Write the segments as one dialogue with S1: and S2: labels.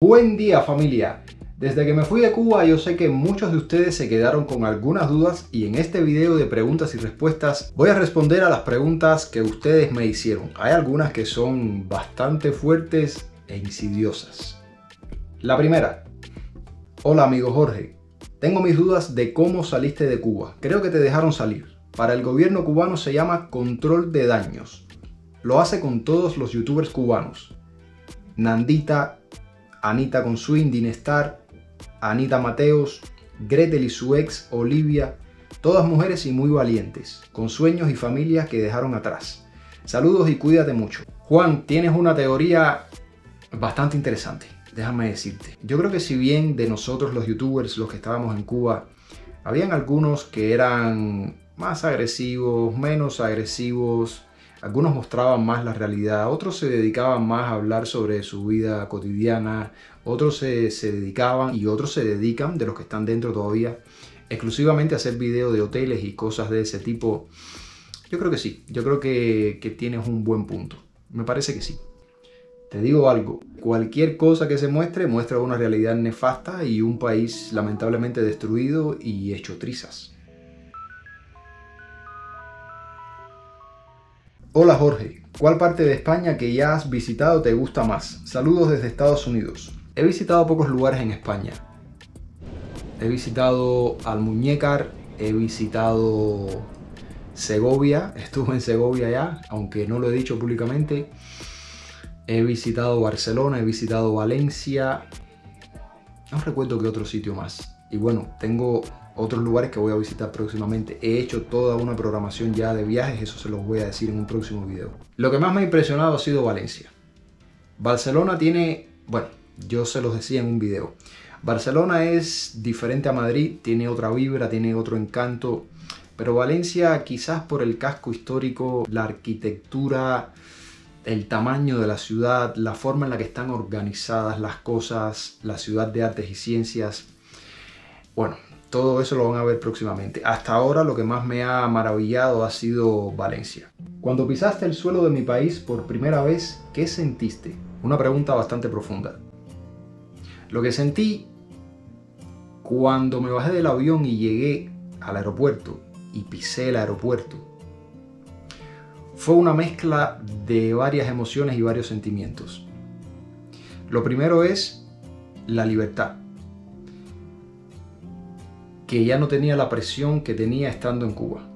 S1: Buen día, familia. Desde que me fui de Cuba yo sé que muchos de ustedes se quedaron con algunas dudas y en este video de preguntas y respuestas voy a responder a las preguntas que ustedes me hicieron. Hay algunas que son bastante fuertes e insidiosas. La primera: hola amigo Jorge, tengo mis dudas de cómo saliste de Cuba. Creo que te dejaron salir. Para el gobierno cubano se llama control de daños. Lo hace con todos los youtubers cubanos. Nandita, Anita con Swing, Dinestar, Anita Mateos, Gretel y su ex Olivia, todas mujeres y muy valientes, con sueños y familias que dejaron atrás. Saludos y cuídate mucho. Juan, tienes una teoría bastante interesante, déjame decirte. Yo creo que si bien de nosotros los youtubers, los que estábamos en Cuba, habían algunos que eran más agresivos, menos agresivos. Algunos mostraban más la realidad, otros se dedicaban más a hablar sobre su vida cotidiana, otros se dedicaban y otros se dedican, de los que están dentro todavía, exclusivamente a hacer videos de hoteles y cosas de ese tipo. Yo creo que sí, yo creo que tienes un buen punto, me parece que sí. Te digo algo, cualquier cosa que se muestre muestra una realidad nefasta y un país lamentablemente destruido y hecho trizas. Hola Jorge, ¿cuál parte de España que ya has visitado te gusta más? Saludos desde Estados Unidos. He visitado pocos lugares en España. He visitado Almuñécar, he visitado Segovia, estuve en Segovia ya, aunque no lo he dicho públicamente. He visitado Barcelona, he visitado Valencia, no recuerdo qué otro sitio más. Y bueno, tengo otros lugares que voy a visitar próximamente. He hecho toda una programación ya de viajes, eso se los voy a decir en un próximo video. Lo que más me ha impresionado ha sido Valencia. Barcelona tiene, bueno, yo se los decía en un video. Barcelona es diferente a Madrid, tiene otra vibra, tiene otro encanto. Pero Valencia, quizás por el casco histórico, la arquitectura, el tamaño de la ciudad, la forma en la que están organizadas las cosas, la ciudad de artes y ciencias. Bueno, todo eso lo van a ver próximamente. Hasta ahora lo que más me ha maravillado ha sido Valencia. Cuando pisaste el suelo de mi país por primera vez, ¿qué sentiste? Una pregunta bastante profunda. Lo que sentí cuando me bajé del avión y llegué al aeropuerto y pisé el aeropuerto fue una mezcla de varias emociones y varios sentimientos. Lo primero es la libertad, que ya no tenía la presión que tenía estando en Cuba.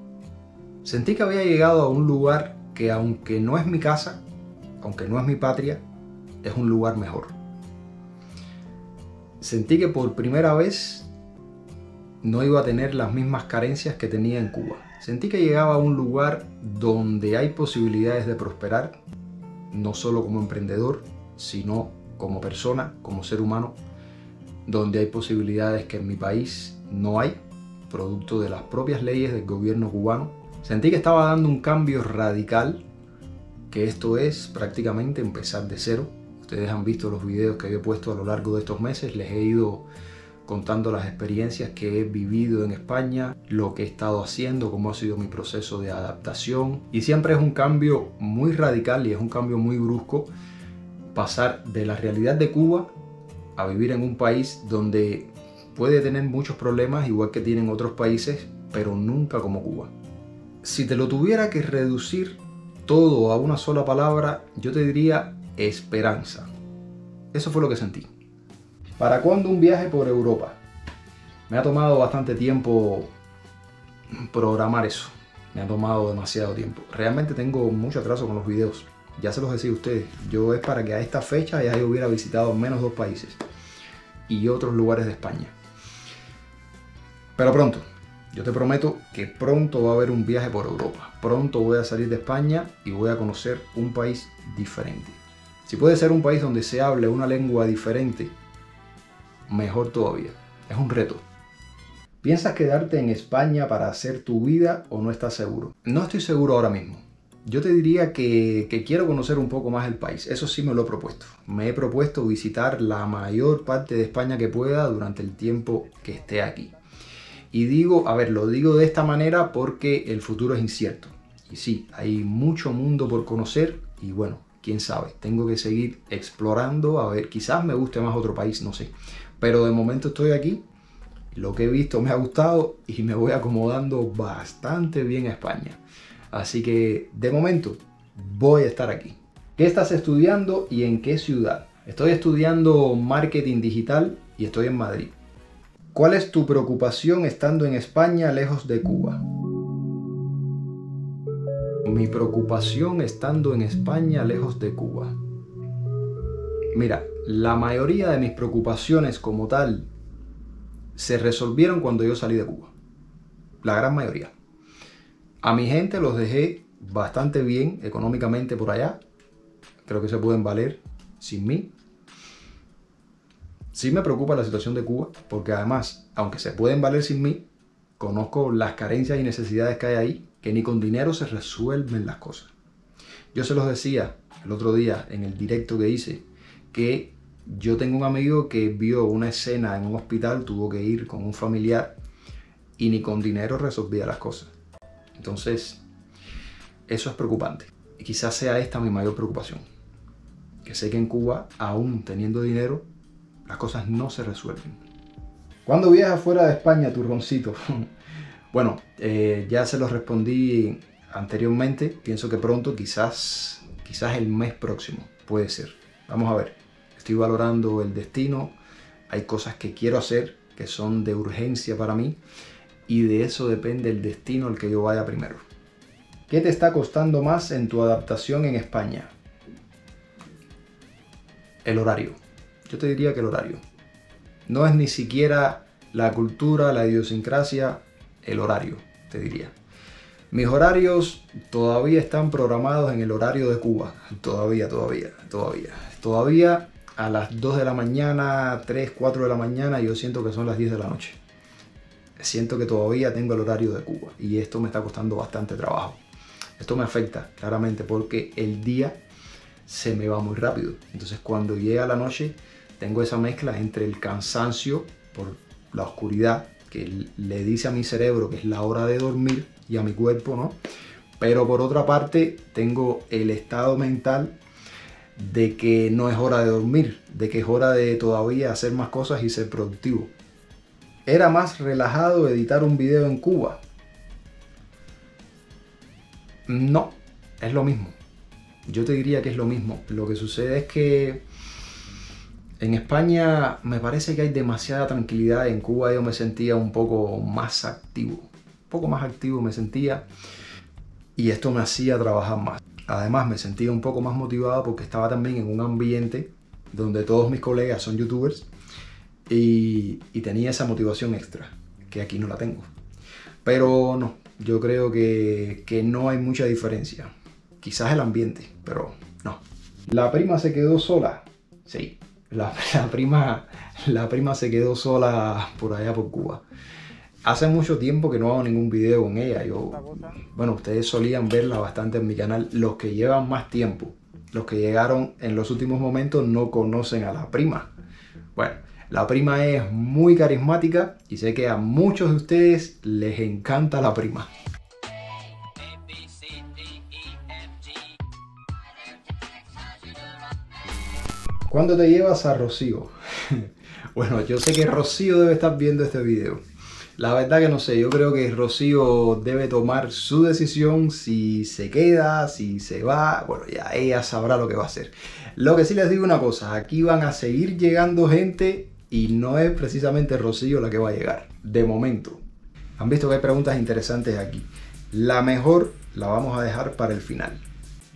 S1: Sentí que había llegado a un lugar que, aunque no es mi casa, aunque no es mi patria, es un lugar mejor. Sentí que por primera vez no iba a tener las mismas carencias que tenía en Cuba. Sentí que llegaba a un lugar donde hay posibilidades de prosperar, no solo como emprendedor, sino como persona, como ser humano, donde hay posibilidades que en mi país no hay, producto de las propias leyes del gobierno cubano. Sentí que estaba dando un cambio radical, que esto es prácticamente empezar de cero. Ustedes han visto los videos que he puesto a lo largo de estos meses, les he ido contando las experiencias que he vivido en España, lo que he estado haciendo, cómo ha sido mi proceso de adaptación. Y siempre es un cambio muy radical y es un cambio muy brusco pasar de la realidad de Cuba a vivir en un país donde puede tener muchos problemas, igual que tienen otros países, pero nunca como Cuba. Si te lo tuviera que reducir todo a una sola palabra, yo te diría esperanza. Eso fue lo que sentí. ¿Para cuándo un viaje por Europa? Me ha tomado bastante tiempo programar eso. Me ha tomado demasiado tiempo. Realmente tengo mucho atraso con los videos. Ya se los decía a ustedes. Yo es para que a esta fecha ya yo hubiera visitado al menos 2 países y otros lugares de España. Pero pronto. Yo te prometo que pronto va a haber un viaje por Europa. Pronto voy a salir de España y voy a conocer un país diferente. Si puede ser un país donde se hable una lengua diferente, mejor todavía. Es un reto. ¿Piensas quedarte en España para hacer tu vida o no estás seguro? No estoy seguro ahora mismo. Yo te diría que quiero conocer un poco más el país. Eso sí me lo he propuesto. Me he propuesto visitar la mayor parte de España que pueda durante el tiempo que esté aquí. Y digo, lo digo de esta manera porque el futuro es incierto. Y sí, hay mucho mundo por conocer y bueno, quién sabe. Tengo que seguir explorando, a ver, quizás me guste más otro país, no sé. Pero de momento estoy aquí, lo que he visto me ha gustado y me voy acomodando bastante bien a España. Así que de momento voy a estar aquí. ¿Qué estás estudiando y en qué ciudad? Estoy estudiando marketing digital y estoy en Madrid. ¿Cuál es tu preocupación estando en España lejos de Cuba? Mi preocupación estando en España lejos de Cuba. Mira, la mayoría de mis preocupaciones como tal se resolvieron cuando yo salí de Cuba. La gran mayoría. A mi gente los dejé bastante bien económicamente por allá. Creo que se pueden valer sin mí. Sí me preocupa la situación de Cuba, porque además, aunque se pueden valer sin mí, conozco las carencias y necesidades que hay ahí, que ni con dinero se resuelven las cosas. Yo se los decía el otro día en el directo que hice, que yo tengo un amigo que vio una escena en un hospital, tuvo que ir con un familiar y ni con dinero resolvía las cosas. Entonces, eso es preocupante. Y quizás sea esta mi mayor preocupación. Que sé que en Cuba, aún teniendo dinero, las cosas no se resuelven. ¿Cuándo viajas fuera de España, turroncito? Bueno, ya se los respondí anteriormente. Pienso que pronto, quizás el mes próximo. Puede ser. Vamos a ver. Estoy valorando el destino. Hay cosas que quiero hacer que son de urgencia para mí. Y de eso depende el destino al que yo vaya primero. ¿Qué te está costando más en tu adaptación en España? El horario. Yo te diría que el horario. No es ni siquiera la cultura, la idiosincrasia, el horario, te diría. Mis horarios todavía están programados en el horario de Cuba. Todavía a las 2 de la mañana, 3, 4 de la mañana, yo siento que son las 10 de la noche. Siento que todavía tengo el horario de Cuba y esto me está costando bastante trabajo. Esto me afecta claramente porque el día se me va muy rápido. Entonces cuando llega la noche tengo esa mezcla entre el cansancio por la oscuridad que le dice a mi cerebro que es la hora de dormir y a mi cuerpo, ¿no? Pero por otra parte tengo el estado mental de que no es hora de dormir, de que es hora de todavía hacer más cosas y ser productivo. ¿Era más relajado editar un video en Cuba? No, es lo mismo. Yo te diría que es lo mismo. Lo que sucede es que en España me parece que hay demasiada tranquilidad. En Cuba yo me sentía un poco más activo. Un poco más activo me sentía. Y esto me hacía trabajar más. Además me sentía un poco más motivado porque estaba también en un ambiente donde todos mis colegas son youtubers. Y tenía esa motivación extra, que aquí no la tengo. Pero no, yo creo que no hay mucha diferencia. Quizás el ambiente, pero no. ¿La prima se quedó sola? Sí, la prima se quedó sola por allá por Cuba. Hace mucho tiempo que no hago ningún video con ella. Bueno, ustedes solían verla bastante en mi canal. Los que llevan más tiempo, los que llegaron en los últimos momentos no conocen a la prima. Bueno, la prima es muy carismática y sé que a muchos de ustedes les encanta la prima. ¿Cuándo te llevas a Rocío? Bueno, yo sé que Rocío debe estar viendo este video. La verdad que no sé, yo creo que Rocío debe tomar su decisión, si se queda, si se va, bueno, ya ella sabrá lo que va a hacer. Lo que sí les digo una cosa, aquí van a seguir llegando gente y no es precisamente Rocío la que va a llegar, de momento. Han visto que hay preguntas interesantes aquí. La mejor la vamos a dejar para el final.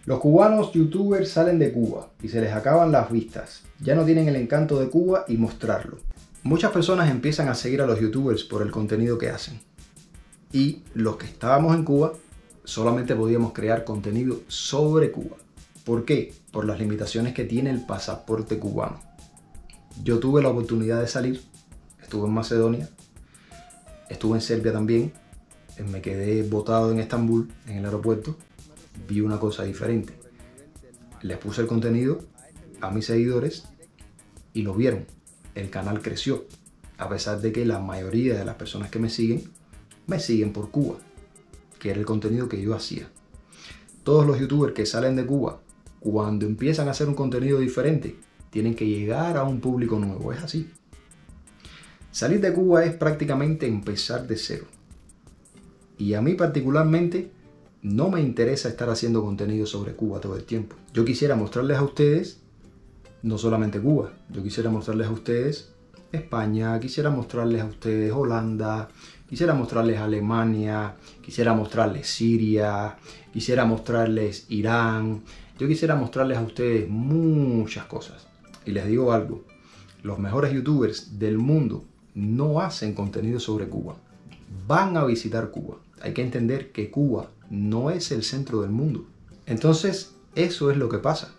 S1: Los cubanos youtubers salen de Cuba y se les acaban las vistas. Ya no tienen el encanto de Cuba y mostrarlo. Muchas personas empiezan a seguir a los youtubers por el contenido que hacen. Y los que estábamos en Cuba solamente podíamos crear contenido sobre Cuba. ¿Por qué? Por las limitaciones que tiene el pasaporte cubano. Yo tuve la oportunidad de salir, estuve en Macedonia, estuve en Serbia también, me quedé botado en Estambul, en el aeropuerto, vi una cosa diferente. Les puse el contenido a mis seguidores y lo vieron. El canal creció, a pesar de que la mayoría de las personas que me siguen por Cuba, que era el contenido que yo hacía. Todos los youtubers que salen de Cuba, cuando empiezan a hacer un contenido diferente, tienen que llegar a un público nuevo. Es así. Salir de Cuba es prácticamente empezar de cero. Y a mí particularmente no me interesa estar haciendo contenido sobre Cuba todo el tiempo. Yo quisiera mostrarles a ustedes no solamente Cuba, yo quisiera mostrarles a ustedes España, quisiera mostrarles a ustedes Holanda, quisiera mostrarles Alemania, quisiera mostrarles Siria, quisiera mostrarles Irán. Yo quisiera mostrarles a ustedes muchas cosas. Y les digo algo, los mejores youtubers del mundo no hacen contenido sobre Cuba. Van a visitar Cuba. Hay que entender que Cuba no es el centro del mundo. Entonces, eso es lo que pasa.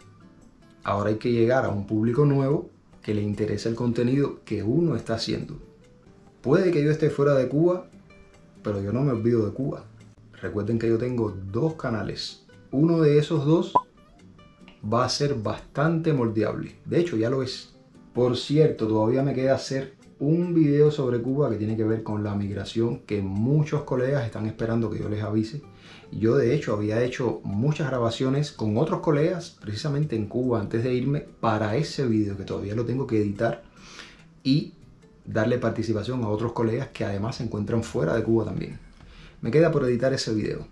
S1: Ahora hay que llegar a un público nuevo que le interesa el contenido que uno está haciendo. Puede que yo esté fuera de Cuba, pero yo no me olvido de Cuba. Recuerden que yo tengo 2 canales. Uno de esos 2 va a ser bastante moldeable. De hecho, ya lo es. Por cierto, todavía me queda hacer un video sobre Cuba que tiene que ver con la migración, que muchos colegas están esperando que yo les avise. Yo de hecho había hecho muchas grabaciones con otros colegas precisamente en Cuba antes de irme para ese video, que todavía lo tengo que editar y darle participación a otros colegas que además se encuentran fuera de Cuba también. Me queda por editar ese video.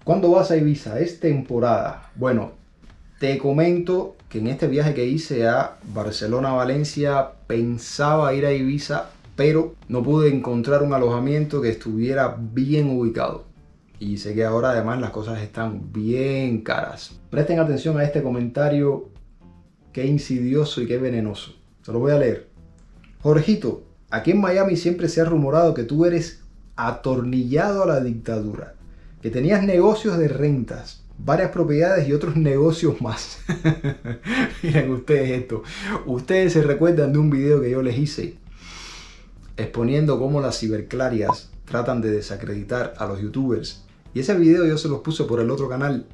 S1: ¿Cuándo vas a Ibiza? Es temporada. Bueno, te comento que en este viaje que hice a Barcelona-Valencia pensaba ir a Ibiza, pero no pude encontrar un alojamiento que estuviera bien ubicado. Y sé que ahora además las cosas están bien caras. Presten atención a este comentario, qué insidioso y qué venenoso. Se lo voy a leer. Jorgito, aquí en Miami siempre se ha rumorado que tú eres atornillado a la dictadura, que tenías negocios de rentas, varias propiedades y otros negocios más. Miren ustedes esto. Ustedes se recuerdan de un video que yo les hice exponiendo cómo las ciberclarias tratan de desacreditar a los youtubers. Y ese video yo se los puse por el otro canal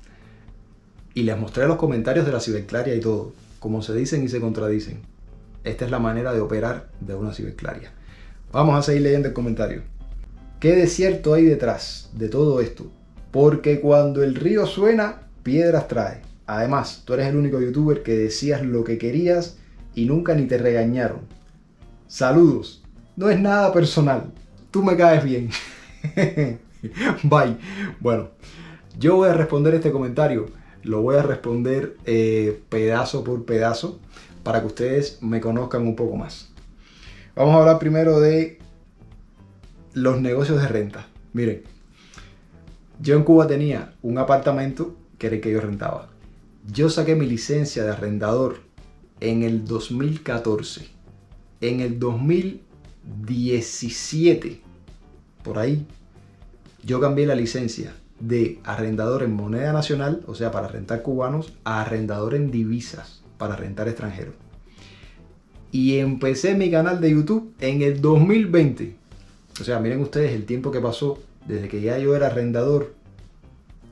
S1: y les mostré los comentarios de la ciberclaria y todo, cómo se dicen y se contradicen. Esta es la manera de operar de una ciberclaria. Vamos a seguir leyendo el comentario. ¿Qué desierto hay detrás de todo esto? Porque cuando el río suena, piedras trae. Además, tú eres el único youtuber que decías lo que querías y nunca ni te regañaron. Saludos. No es nada personal. Tú me caes bien. Bye. Bueno, yo voy a responder este comentario. Lo voy a responder pedazo por pedazo para que ustedes me conozcan un poco más. Vamos a hablar primero de los negocios de renta. Miren, yo en Cuba tenía un apartamento que era el que yo rentaba. Yo saqué mi licencia de arrendador en el 2014. En el 2017, por ahí, yo cambié la licencia de arrendador en moneda nacional, o sea, para rentar cubanos, a arrendador en divisas, para rentar extranjeros. Y empecé mi canal de YouTube en el 2020. O sea, miren ustedes el tiempo que pasó desde que ya yo era arrendador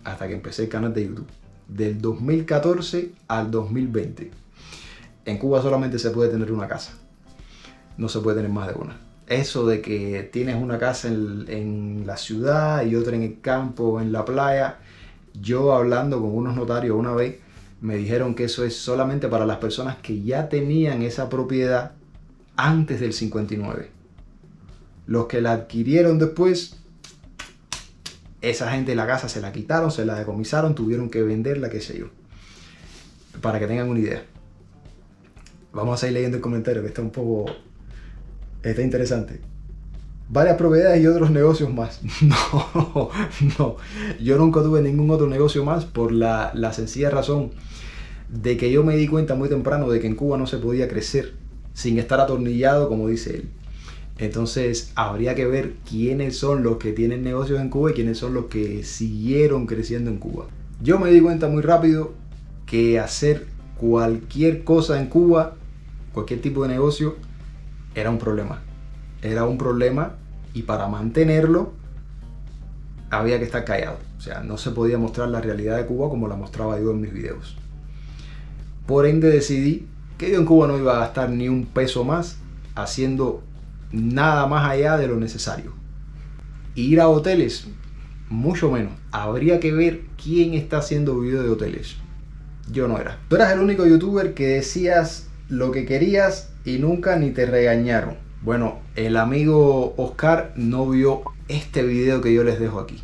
S1: hasta que empecé el canal de YouTube. Del 2014 al 2020. En Cuba solamente se puede tener una casa. No se puede tener más de una. Eso de que tienes una casa en la ciudad y otra en el campo o en la playa. Yo hablando con unos notarios una vez, me dijeron que eso es solamente para las personas que ya tenían esa propiedad antes del 59. Los que la adquirieron después, esa gente la casa se la quitaron, se la decomisaron, tuvieron que venderla, qué sé yo. Para que tengan una idea. Vamos a seguir leyendo el comentario que está está interesante. Varias propiedades y otros negocios más. No. Yo nunca tuve ningún otro negocio más por la sencilla razón de que yo me di cuenta muy temprano de que en Cuba no se podía crecer sin estar atornillado, como dice él. Entonces habría que ver quiénes son los que tienen negocios en Cuba y quiénes son los que siguieron creciendo en Cuba. Yo me di cuenta muy rápido que hacer cualquier cosa en Cuba, cualquier tipo de negocio, era un problema. Era un problema y para mantenerlo había que estar callado. O sea, no se podía mostrar la realidad de Cuba como la mostraba yo en mis videos. Por ende decidí que yo en Cuba no iba a gastar ni un peso más haciendo nada más allá de lo necesario. Ir a hoteles, mucho menos. Habría que ver quién está haciendo videos de hoteles. yo no era. Tú eras el único youtuber que decías lo que querías y nunca ni te regañaron. Bueno, el amigo Oscar no vio este video que yo les dejo aquí.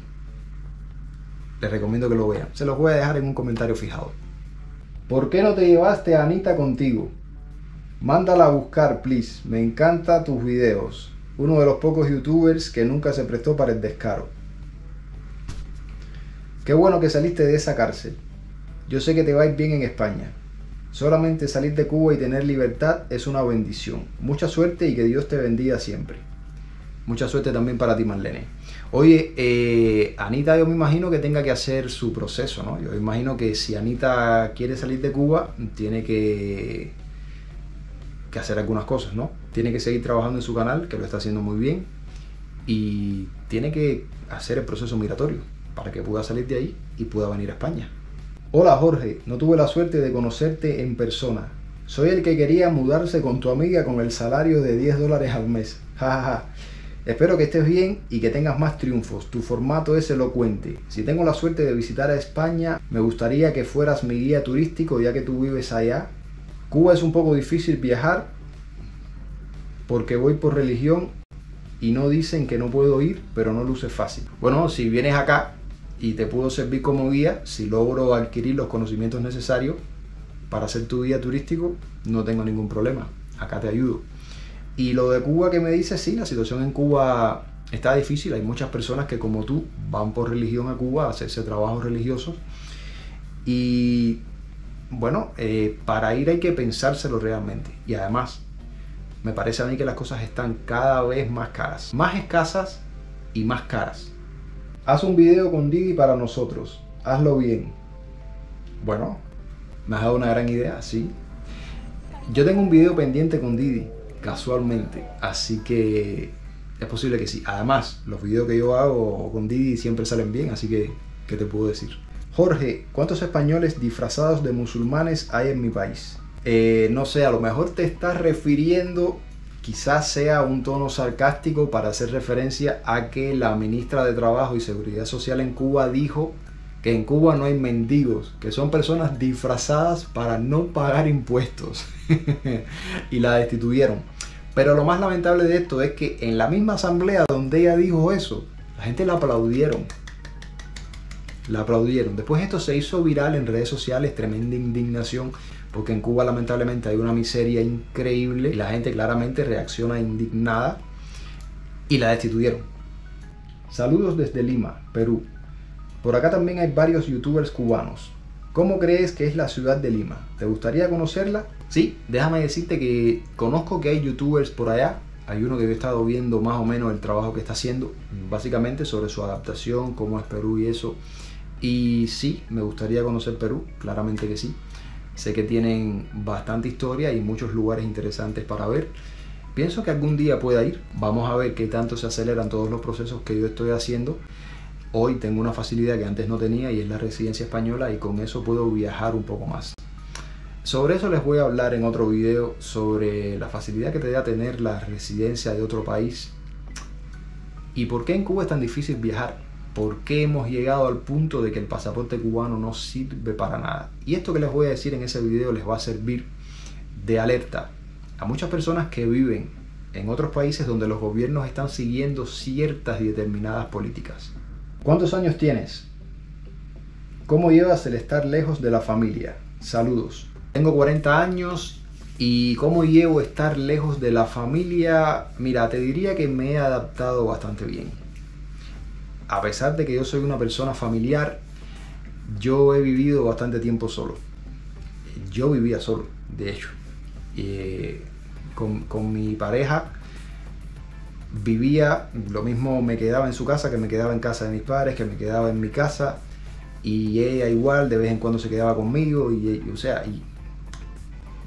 S1: Les recomiendo que lo vean. Se los voy a dejar en un comentario fijado. ¿Por qué no te llevaste a Anita contigo? Mándala a buscar, please. Me encantan tus videos. Uno de los pocos youtubers que nunca se prestó para el descaro. Qué bueno que saliste de esa cárcel. Yo sé que te va a ir bien en España. Solamente salir de Cuba y tener libertad es una bendición. Mucha suerte y que Dios te bendiga siempre. Mucha suerte también para ti, Marlene. Oye, Anita, yo me imagino que tenga que hacer su proceso, ¿no? Yo imagino que si Anita quiere salir de Cuba, tiene que hacer algunas cosas, ¿no? Tiene que seguir trabajando en su canal, que lo está haciendo muy bien, y tiene que hacer el proceso migratorio para que pueda salir de ahí y pueda venir a España. Hola Jorge, no tuve la suerte de conocerte en persona. Soy el que quería mudarse con tu amiga con el salario de $10 al mes. Jajaja. Espero que estés bien y que tengas más triunfos. Tu formato es elocuente. Si tengo la suerte de visitar a España, me gustaría que fueras mi guía turístico ya que tú vives allá. Cuba es un poco difícil viajar porque voy por religión y no dicen que no puedo ir, pero no luce fácil. Bueno, si vienes acá y te puedo servir como guía, si logro adquirir los conocimientos necesarios para ser tu guía turístico, no tengo ningún problema. Acá te ayudo. Y lo de Cuba que me dices, sí, la situación en Cuba está difícil. Hay muchas personas que como tú van por religión a Cuba a hacerse trabajos religiosos. Y bueno, para ir hay que pensárselo realmente. Y además, me parece a mí que las cosas están cada vez más caras. Más escasas y más caras. Haz un video con Didi para nosotros. Hazlo bien. Bueno, me has dado una gran idea, sí. Yo tengo un video pendiente con Didi, casualmente. Así que es posible que sí. Además, los videos que yo hago con Didi siempre salen bien. Así que, ¿qué te puedo decir? Jorge, ¿cuántos españoles disfrazados de musulmanes hay en mi país? No sé, a lo mejor te estás refiriendo, quizás sea un tono sarcástico para hacer referencia a que la ministra de Trabajo y Seguridad Social en Cuba dijo que en Cuba no hay mendigos, que son personas disfrazadas para no pagar impuestos y la destituyeron. Pero lo más lamentable de esto es que en la misma asamblea donde ella dijo eso, la gente la aplaudieron. La aplaudieron. Después esto se hizo viral en redes sociales, tremenda indignación, porque en Cuba lamentablemente hay una miseria increíble y la gente claramente reacciona indignada y la destituyeron. Saludos desde Lima, Perú. Por acá también hay varios youtubers cubanos. ¿Cómo crees que es la ciudad de Lima? ¿Te gustaría conocerla? Sí, déjame decirte que conozco que hay youtubers por allá. Hay uno que yo he estado viendo más o menos el trabajo que está haciendo, básicamente sobre su adaptación, cómo es Perú y eso. Y sí, me gustaría conocer Perú, claramente que sí. Sé que tienen bastante historia y muchos lugares interesantes para ver. Pienso que algún día pueda ir. Vamos a ver qué tanto se aceleran todos los procesos que yo estoy haciendo. Hoy tengo una facilidad que antes no tenía y es la residencia española, y con eso puedo viajar un poco más. Sobre eso les voy a hablar en otro video, sobre la facilidad que te da tener la residencia de otro país y por qué en Cuba es tan difícil viajar. ¿Por qué hemos llegado al punto de que el pasaporte cubano no sirve para nada? Y esto que les voy a decir en ese video les va a servir de alerta a muchas personas que viven en otros países donde los gobiernos están siguiendo ciertas y determinadas políticas. ¿Cuántos años tienes? ¿Cómo llevas el estar lejos de la familia? Saludos. Tengo 40 años y ¿cómo llevo estar lejos de la familia? Mira, te diría que me he adaptado bastante bien. A pesar de que yo soy una persona familiar, yo he vivido bastante tiempo solo. Yo vivía solo, de hecho. Con mi pareja vivía, lo mismo me quedaba en su casa, que me quedaba en casa de mis padres, que me quedaba en mi casa. Y ella igual, de vez en cuando se quedaba conmigo. Y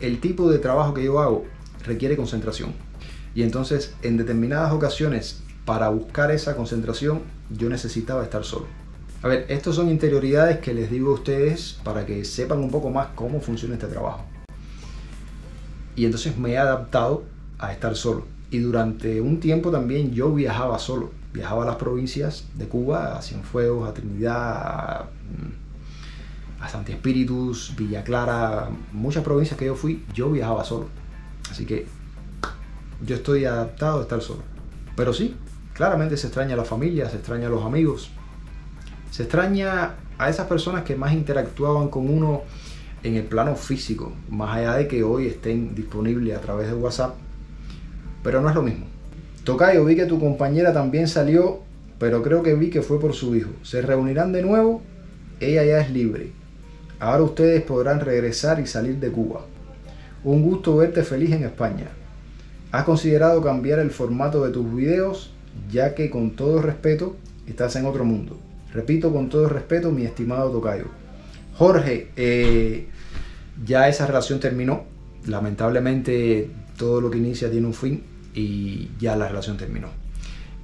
S1: el tipo de trabajo que yo hago requiere concentración. Y entonces, en determinadas ocasiones, para buscar esa concentración, yo necesitaba estar solo. A ver, estos son interioridades que les digo a ustedes para que sepan un poco más cómo funciona este trabajo. Y entonces me he adaptado a estar solo. Y durante un tiempo también yo viajaba solo. Viajaba a las provincias de Cuba, a Cienfuegos, a Trinidad, a Santi Espíritus, Villa Clara, muchas provincias que yo fui, yo viajaba solo. Así que yo estoy adaptado a estar solo. Pero sí, claramente se extraña a la familia, se extraña a los amigos, se extraña a esas personas que más interactuaban con uno en el plano físico, más allá de que hoy estén disponibles a través de WhatsApp, pero no es lo mismo. Tocayo, vi que tu compañera también salió, pero creo que vi que fue por su hijo. ¿Se reunirán de nuevo? Ella ya es libre. Ahora ustedes podrán regresar y salir de Cuba. Un gusto verte feliz en España. ¿Has considerado cambiar el formato de tus videos? Ya que, con todo respeto, estás en otro mundo. Repito, con todo respeto, mi estimado Tocayo. Jorge, ya esa relación terminó. Lamentablemente todo lo que inicia tiene un fin y ya la relación terminó.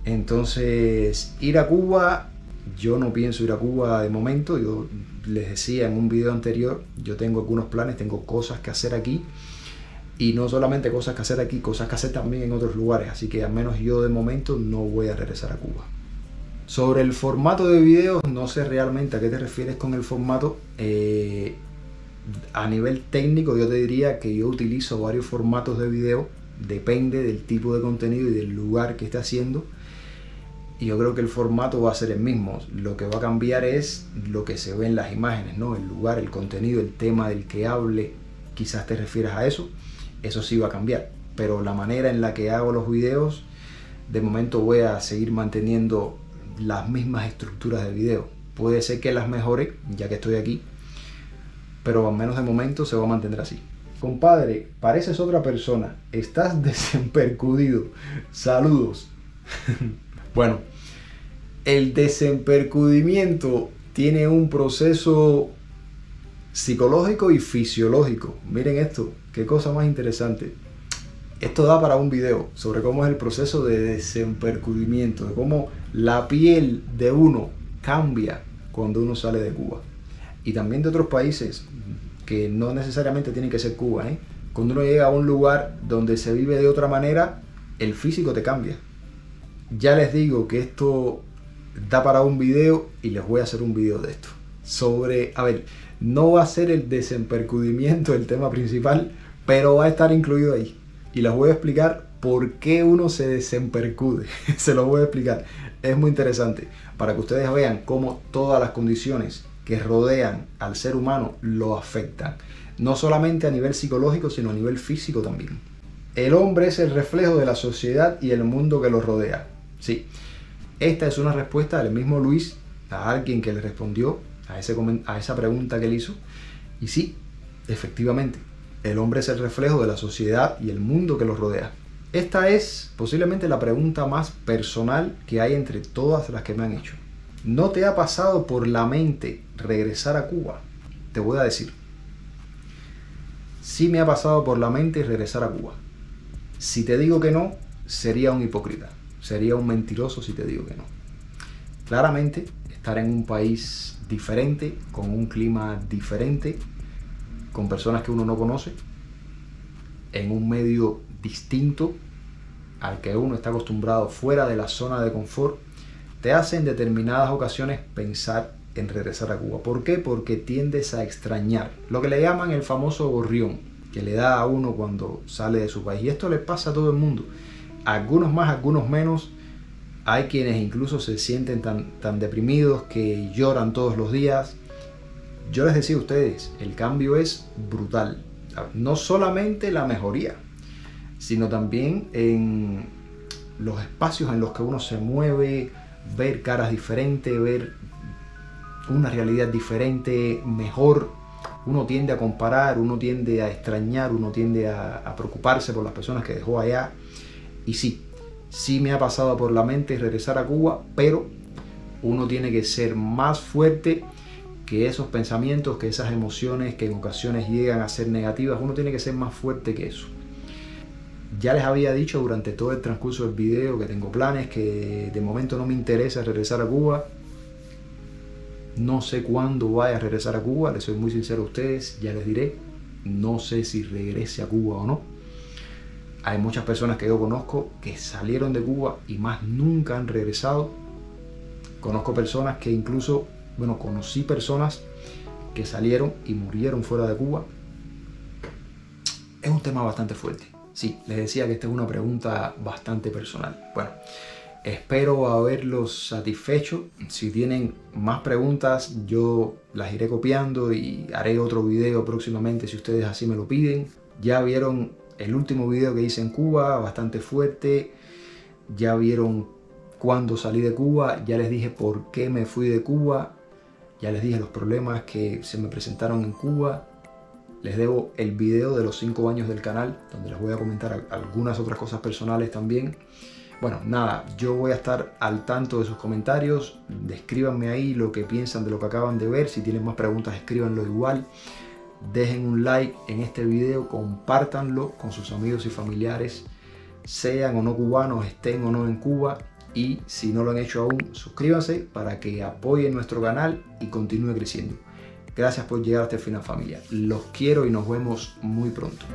S1: Entonces, ir a Cuba, yo no pienso ir a Cuba de momento. Yo les decía en un video anterior, yo tengo algunos planes, tengo cosas que hacer aquí. Y no solamente cosas que hacer aquí, cosas que hacer también en otros lugares. Así que al menos yo de momento no voy a regresar a Cuba. Sobre el formato de videos, no sé realmente a qué te refieres con el formato. A nivel técnico yo te diría que yo utilizo varios formatos de video. Depende del tipo de contenido y del lugar que esté haciendo. Y yo creo que el formato va a ser el mismo. Lo que va a cambiar es lo que se ve en las imágenes, ¿no? El lugar, el contenido, el tema del que hable. Quizás te refieras a eso. Eso sí va a cambiar. Pero la manera en la que hago los videos, de momento voy a seguir manteniendo las mismas estructuras de video. Puede ser que las mejore, ya que estoy aquí, pero al menos de momento se va a mantener así. Compadre, pareces otra persona. Estás desempercudido. Saludos. Bueno, el desempercudimiento tiene un proceso psicológico y fisiológico. Miren esto, qué cosa más interesante. Esto da para un video sobre cómo es el proceso de desempercudimiento, de cómo la piel de uno cambia cuando uno sale de Cuba. Y también de otros países, que no necesariamente tienen que ser Cuba, ¿eh? Cuando uno llega a un lugar donde se vive de otra manera, el físico te cambia. Ya les digo que esto da para un video y les voy a hacer un video de esto. Sobre, a ver, no va a ser el desempercudimiento el tema principal, pero va a estar incluido ahí. Y les voy a explicar por qué uno se desempercude. Se los voy a explicar. Es muy interesante para que ustedes vean cómo todas las condiciones que rodean al ser humano lo afectan. No solamente a nivel psicológico, sino a nivel físico también. El hombre es el reflejo de la sociedad y el mundo que lo rodea. Sí, esta es una respuesta del mismo Luis a alguien que le respondió a esa pregunta que él hizo. Y sí, efectivamente, el hombre es el reflejo de la sociedad y el mundo que lo rodea. Esta es posiblemente la pregunta más personal que hay entre todas las que me han hecho. ¿No te ha pasado por la mente regresar a Cuba? Te voy a decir. Sí me ha pasado por la mente regresar a Cuba. Si te digo que no, sería un hipócrita. Sería un mentiroso si te digo que no. Claramente, estar en un país diferente, con un clima diferente, con personas que uno no conoce, en un medio distinto al que uno está acostumbrado, fuera de la zona de confort, te hace en determinadas ocasiones pensar en regresar a Cuba. ¿Por qué? Porque tiendes a extrañar lo que le llaman el famoso gorrión que le da a uno cuando sale de su país. Y esto le pasa a todo el mundo. Algunos más, algunos menos. Hay quienes incluso se sienten tan deprimidos que lloran todos los días. Yo les decía a ustedes, el cambio es brutal. No solamente la mejoría, sino también en los espacios en los que uno se mueve, ver caras diferentes, ver una realidad diferente, mejor. Uno tiende a comparar, uno tiende a extrañar, uno tiende a preocuparse por las personas que dejó allá. Y sí me ha pasado por la mente regresar a Cuba, pero uno tiene que ser más fuerte que esos pensamientos, que esas emociones que en ocasiones llegan a ser negativas. Uno tiene que ser más fuerte que eso. Ya les había dicho durante todo el transcurso del video que tengo planes, que de momento no me interesa regresar a Cuba. No sé cuándo vaya a regresar a Cuba, les soy muy sincero a ustedes, ya les diré. No sé si regrese a Cuba o no. Hay muchas personas que yo conozco que salieron de Cuba y más nunca han regresado. Conozco personas que incluso, conocí personas que salieron y murieron fuera de Cuba, es un tema bastante fuerte. Sí, les decía que esta es una pregunta bastante personal. Bueno, espero haberlos satisfecho. Si tienen más preguntas, yo las iré copiando y haré otro video próximamente si ustedes así me lo piden. Ya vieron el último video que hice en Cuba, bastante fuerte. Ya vieron cuándo salí de Cuba. Ya les dije por qué me fui de Cuba. Ya les dije los problemas que se me presentaron en Cuba. Les debo el video de los 5 años del canal, donde les voy a comentar algunas otras cosas personales también. Bueno, nada, yo voy a estar al tanto de sus comentarios. Escríbanme ahí lo que piensan de lo que acaban de ver. Si tienen más preguntas, escríbanlo igual. Dejen un like en este video, compártanlo con sus amigos y familiares, sean o no cubanos, estén o no en Cuba. Y si no lo han hecho aún, suscríbanse para que apoyen nuestro canal y continúe creciendo. Gracias por llegar hasta el final, familia. Los quiero y nos vemos muy pronto.